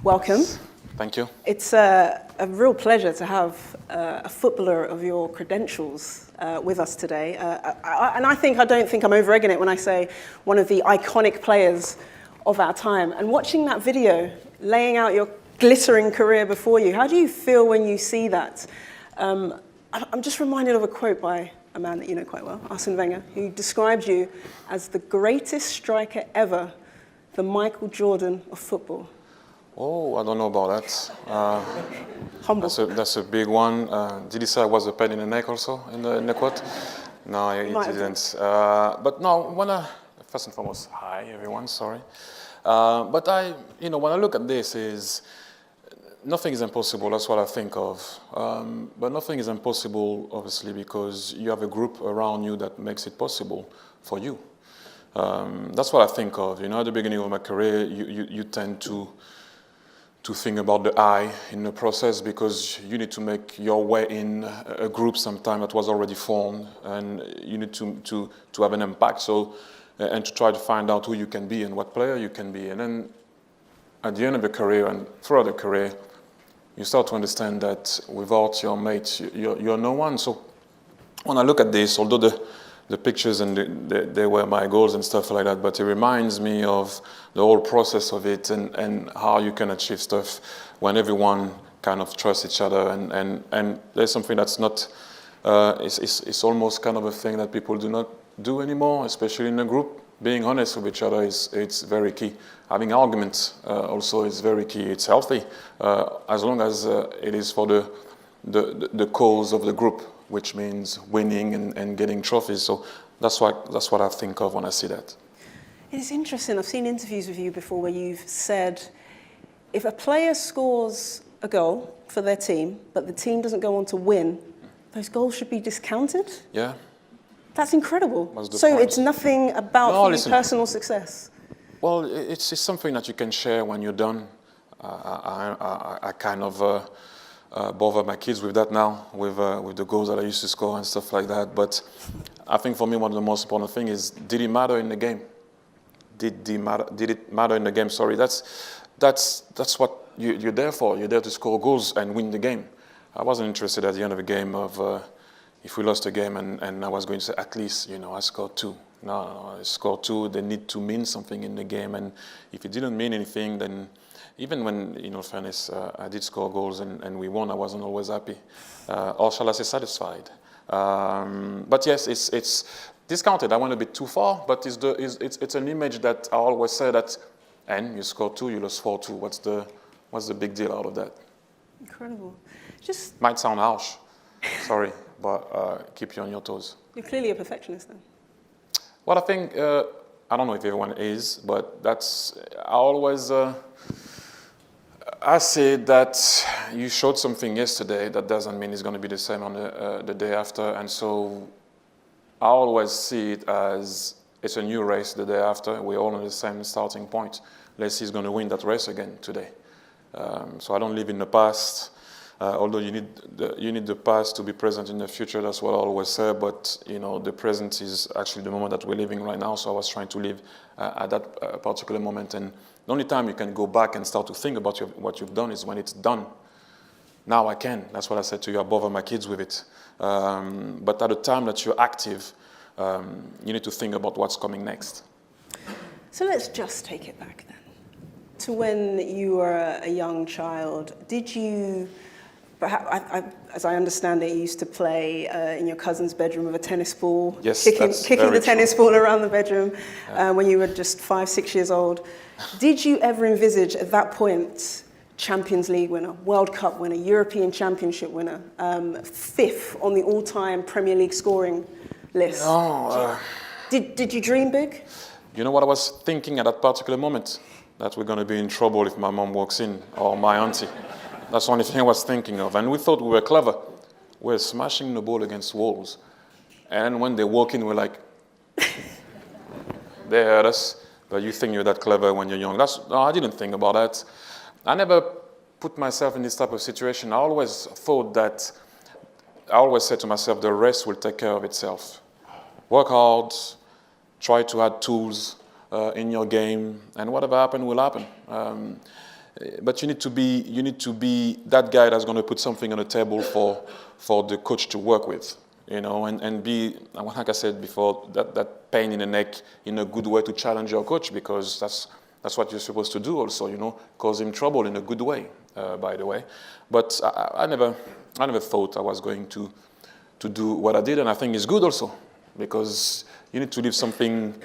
welcome. Thank you. It's a real pleasure to have a footballer of your credentials with us today. And I don't think I'm over-egging it when I say one of the iconic players of our time. And watching that video, laying out your glittering career before you, how do you feel when you see that? I'm just reminded of a quote by a man that you know quite well, Arsene Wenger, who described you as the greatest striker ever, the Michael Jordan of football. Oh, I don't know about that. Humble. That's a big one. Did he say I was a pain in the neck also in the quote? No, he didn't. But no, first and foremost, hi everyone, sorry. But when I look at this is, nothing is impossible, that's what I think of. But nothing is impossible, obviously, because you have a group around you that makes it possible for you. That's what I think of. At the beginning of my career, you tend to think about the I in the process because you need to make your way in a group sometime that was already formed, and you need to have an impact. So, and to try to find out who you can be and what player you can be. And then at the end of the career and throughout the career, you start to understand that without your mates, you're no one. So when I look at this, although the pictures and they were my goals and stuff like that, but it reminds me of the whole process of it and how you can achieve stuff when everyone kind of trusts each other. And there's something that's not, it's almost kind of a thing that people do not do anymore, especially in a group. Being honest with each other it's very key. Having arguments also is very key. It's healthy as long as it is for the cause of the group, which means winning and getting trophies. So that's what I think of when I see that. It's interesting. I've seen interviews with you before where you've said, if a player scores a goal for their team, but the team doesn't go on to win, those goals should be discounted? Yeah. That's incredible. So point? It's nothing about personal success? Well, it's something that you can share when you're done. I kind of bother my kids with that now, with the goals that I used to score and stuff like that. But I think for me, one of the most important things is, did it matter in the game? Did it matter in the game? Sorry, that's what you're there for. You're there to score goals and win the game. I wasn't interested at the end of the game of if we lost a game and I was going to say, at least, I scored 2. No, I scored 2. They need to mean something in the game. And if it didn't mean anything, then even when, fairness, I did score goals and we won, I wasn't always happy. Or shall I say satisfied. But yes, it's discounted. I went a bit too far, but it's an image that I always say that, and you scored 2, you lost 4-2. What's the big deal out of that? Incredible. Might sound harsh, sorry, but keep you on your toes. You're clearly a perfectionist then. Well, I think, I don't know if everyone is, but I say that you showed something yesterday, that doesn't mean it's going to be the same on the day after. And so I always see it as it's a new race the day after. We're all on the same starting point. Let's see who's going to win that race again today. So I don't live in the past, although you need the past to be present in the future. That's what I always say. But the present is actually the moment that we're living right now. So I was trying to live at that particular moment. And the only time you can go back and start to think about what you've done is when it's done. Now I can. That's what I said to you. I bother my kids with it. But at the time that you're active, you need to think about what's coming next. So let's just take it back then to when you were a young child. Did you, perhaps, as I understand it, you used to play in your cousin's bedroom with a tennis ball, yes, kicking the tennis ball around the bedroom when you were just 5, 6 years old. Did you ever envisage at that point Champions League winner, World Cup winner, European Championship winner, 5th on the all-time Premier League scoring list? No. Did you dream big? You know what I was thinking at that particular moment? That we're going to be in trouble if my mom walks in, or my auntie. That's the only thing I was thinking of. And we thought we were clever. We're smashing the ball against walls. And when they walk in, we're like, they heard us. But you think you're that clever when you're young. No, I didn't think about that. I never put myself in this type of situation. I always said to myself, the rest will take care of itself. Work hard, try to add tools in your game, and whatever happens will happen. But you need to be that guy that's going to put something on the table for the coach to work with, and be, like I said before, that pain in the neck in a good way to challenge your coach, because that's what you're supposed to do also, cause him trouble in a good way, by the way. But I never thought I was going to do what I did, and I think it's good also, because you need to leave something,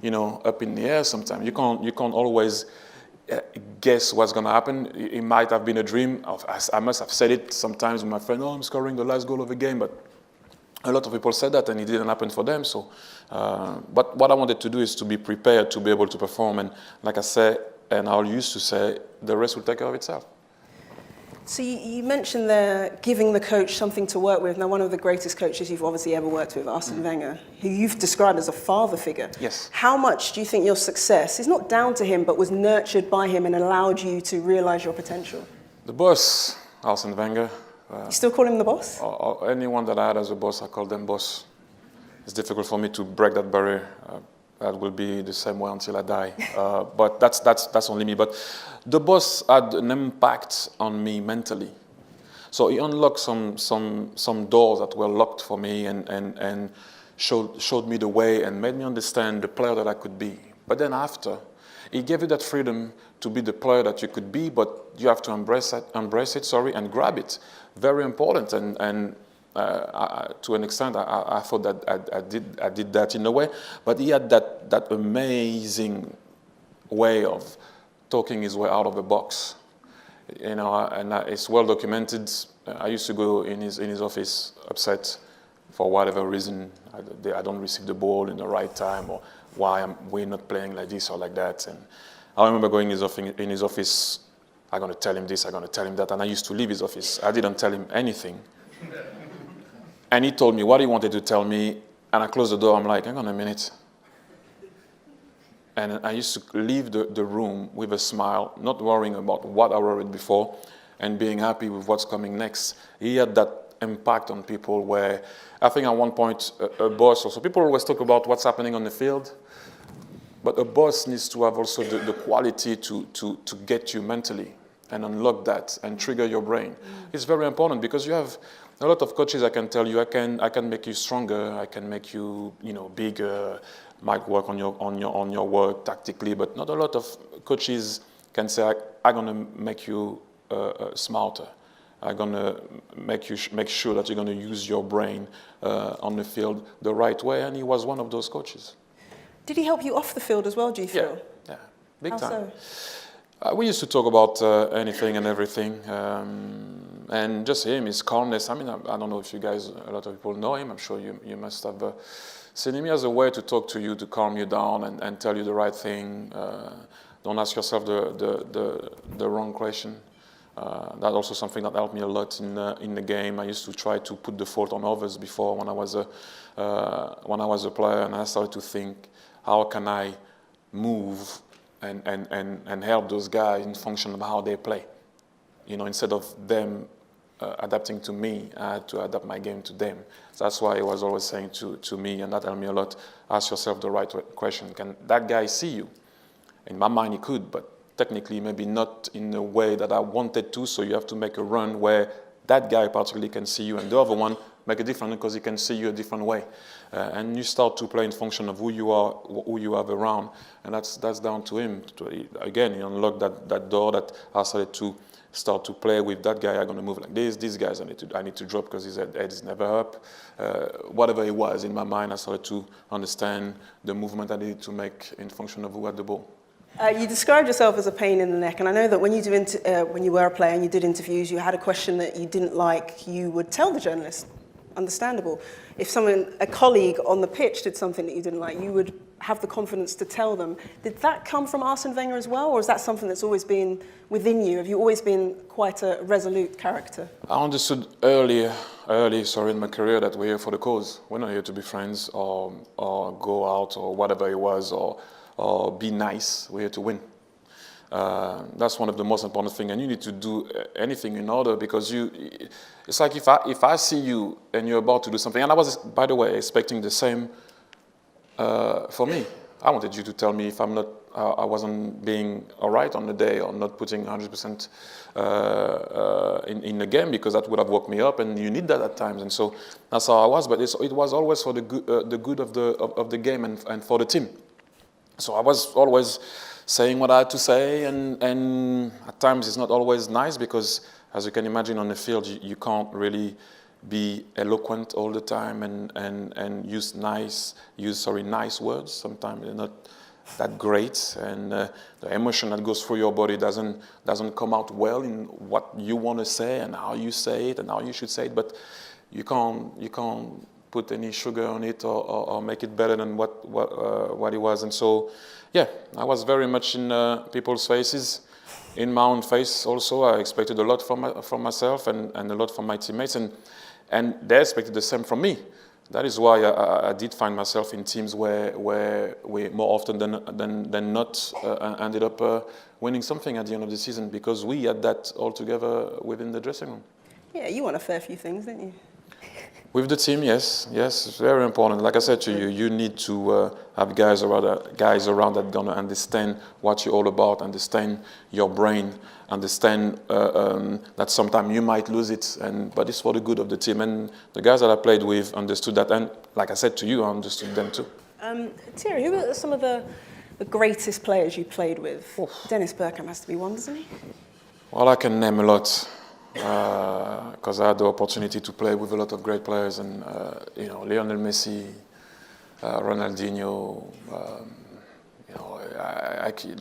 up in the air sometimes. You can't always guess what's going to happen. It might have been a dream. I must have said it sometimes with my friend, I'm scoring the last goal of the game, but a lot of people said that and it didn't happen for them. So, but what I wanted to do is to be prepared to be able to perform. And like I said, and I used to say, the rest will take care of itself. So you mentioned there giving the coach something to work with. Now, one of the greatest coaches you've obviously ever worked with, Arsene Wenger, who you've described as a father figure. Yes. How much do you think your success is not down to him, but was nurtured by him and allowed you to realize your potential? The boss, Arsene Wenger. You still call him the boss? Or anyone that I had as a boss, I call them boss. It's difficult for me to break that barrier. That will be the same way until I die. But that's only me. But the boss had an impact on me mentally. So he unlocked some doors that were locked for me and showed me the way and made me understand the player that I could be. But then after, he gave you that freedom to be the player that you could be, but you have to embrace it, and grab it. Very important. And to an extent, I thought that I did that in a way, but he had that amazing way of talking his way out of the box, and it's well documented. I used to go in his office upset for whatever reason. I don't receive the ball in the right time, or why we're not playing like this or like that. And I remember going in his office. I'm going to tell him this, I'm going to tell him that, and I used to leave his office. I didn't tell him anything. And he told me what he wanted to tell me, and I closed the door. I'm like, hang on a minute. And I used to leave the room with a smile, not worrying about what I worried before, and being happy with what's coming next. He had that impact on people where I think at one point a boss also, people always talk about what's happening on the field, but a boss needs to have also the quality to get you mentally and unlock that and trigger your brain. It's very important, because you have a lot of coaches. I can tell you, I can make you stronger, I can make you bigger, might work on your work tactically, but not a lot of coaches can say, I'm gonna make you smarter. I'm gonna make sure that you're gonna use your brain on the field the right way. And he was one of those coaches. Did he help you off the field as well, do you feel? Yeah, big How time. So? We used to talk about anything and everything, and just him, his calmness. I mean, I don't know if you guys, a lot of people know him. I'm sure you must have seen him as a way to talk to you, to calm you down and tell you the right thing. Don't ask yourself the wrong question. That's also something that helped me a lot in the game. I used to try to put the fault on others before when I was a player, and I started to think, how can I move and help those guys in function of how they play? Instead of them adapting to me, I had to adapt my game to them. So that's why I was always saying to me, and that helped me a lot, ask yourself the right question. Can that guy see you? In my mind, he could, but technically maybe not in a way that I wanted to, so you have to make a run where that guy particularly can see you, and the other one make a different, because he can see you a different way. And you start to play in function of who you are, who you have around, and that's down to him. Again, he unlocked that door that I started to start to play with. That guy, I'm going to move like this. These guys, I need to drop because his head is never up. Whatever it was in my mind, I started to understand the movement I needed to make in function of who had the ball. You described yourself as a pain in the neck, and I know that when you were a player and you did interviews, you had a question that you didn't like, you would tell the journalist. Understandable. If a colleague on the pitch did something that you didn't like, you would have the confidence to tell them. Did that come from Arsene Wenger as well, or is that something that's always been within you? Have you always been quite a resolute character? I understood early in my career that we're here for the cause. We're not here to be friends or go out or whatever it was or be nice. We're here to win. That's one of the most important things, and you need to do anything in order, because it's like if I see you and you're about to do something, and I was, by the way, expecting the same for me. I wanted you to tell me if I'm not I wasn't being all right on the day or not putting 100% in the game, because that would have woke me up, and you need that at times. And so that's how I was. But it was always for the good of the game and for the team. So I was always saying what I had to say, and at times it's not always nice, because as you can imagine on the field, you can't really be eloquent all the time and use nice words. Sometimes they're not that great, and the emotion that goes through your body doesn't come out well in what you want to say and how you say it and how you should say it. But you can't put any sugar on it or make it better than what it was. And so, yeah, I was very much in people's faces, in my own face also. I expected a lot from myself and a lot from my teammates, and they expected the same from me. That is why I did find myself in teams where we more often than not ended up winning something at the end of the season, because we had that all together within the dressing room. Yeah, you won a fair few things, didn't you? With the team, yes, it's very important. Like I said to you, you need to have guys around that gonna understand what you're all about, understand your brain, understand that sometimes you might lose it, but it's for the good of the team. And the guys that I played with understood that, and like I said to you, I understood them too. Thierry, who are some of the greatest players you played with? Oof. Dennis Bergkamp has to be one, doesn't he? Well, I can name a lot, because I had the opportunity to play with a lot of great players, and Lionel Messi, Ronaldinho,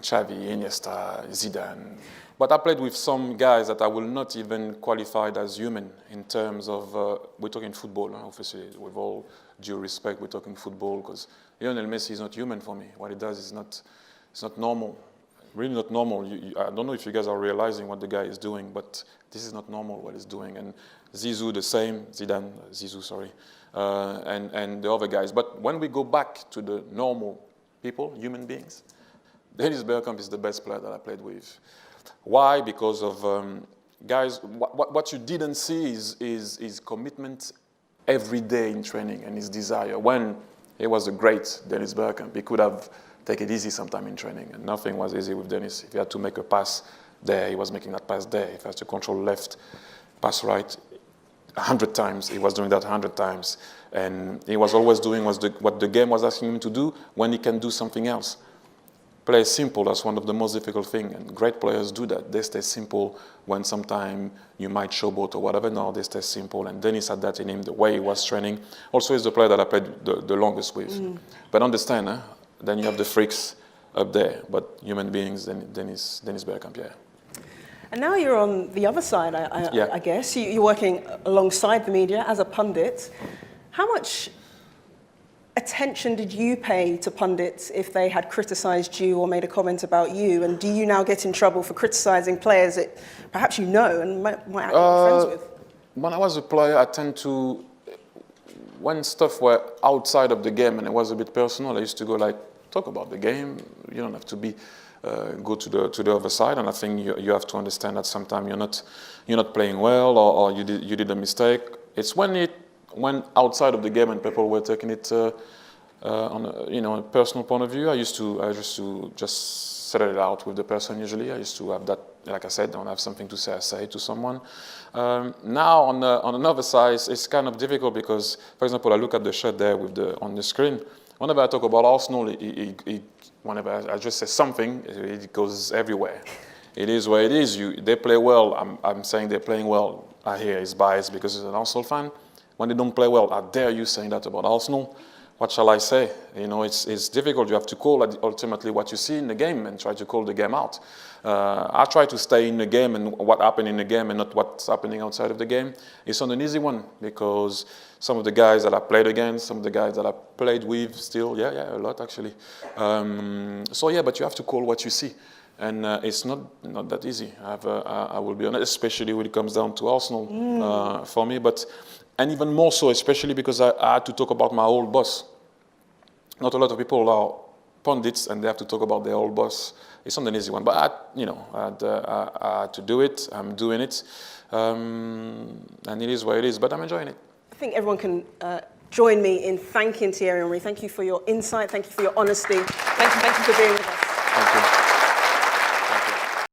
Xavi, Iniesta, Zidane. But I played with some guys that I will not even qualify as human in terms of, we're talking football, obviously, with all due respect, we're talking football, because Lionel Messi is not human for me. What he does is not normal. Really not normal. I don't know if you guys are realizing what the guy is doing, but this is not normal what he's doing. And Zizou the same, Zizou, sorry, and the other guys. But when we go back to the normal people, human beings, Dennis Bergkamp is the best player that I played with. Why? Because of guys. What you didn't see is his commitment every day in training and his desire. When he was a great Dennis Bergkamp, he could have take it easy sometime in training, and nothing was easy with Dennis. If he had to make a pass there, he was making that pass there. If he had to control left, pass right, 100 times, he was doing that 100 times. And he was always doing what the game was asking him to do when he can do something else. Play simple, that's one of the most difficult things, and great players do that. They stay simple when sometimes you might showboat or whatever. No, they stay simple, and Dennis had that in him, the way he was training. Also, he's the player that I played the longest with. But understand, then you have the freaks up there, but human beings, Dennis Bergkamp, yeah. And now you're on the other side, I guess. You're working alongside the media as a pundit. How much attention did you pay to pundits if they had criticised you or made a comment about you? And do you now get in trouble for criticising players that perhaps you know and might actually be friends with? When I was a player, I tend to, when stuff were outside of the game and it was a bit personal, I used to go talk about the game. You don't have to be go to the other side. And I think you have to understand that sometimes you're not playing well, or you did a mistake. It's when it went outside of the game and people were taking it on a personal point of view. I used to just settle it out with the person. Usually, I used to have that. Like I said, don't have something to say, I say to someone. Now on another side, it's kind of difficult because, for example, I look at the shirt there on the screen. Whenever I talk about Arsenal, whenever I just say something, it goes everywhere. It is where it is. They play well. I'm saying they're playing well. I hear it's biased because he's an Arsenal fan. When they don't play well, how dare you saying that about Arsenal? What shall I say? It's difficult. You have to call ultimately what you see in the game and try to call the game out. I try to stay in the game and what happened in the game and not what's happening outside of the game. It's not an easy one because some of the guys that I played against, some of the guys that I played with still, a lot actually. But you have to call what you see. And it's not that easy. I will be honest, especially when it comes down to Arsenal for me. And even more so, especially because I had to talk about my old boss. Not a lot of people are pundits and they have to talk about their old boss. It's not an easy one, but I had to do it. I'm doing it, and it is what it is. But I'm enjoying it. I think everyone can join me in thanking Thierry Henry. Thank you for your insight. Thank you for your honesty. Thank you for being with us. Thank you.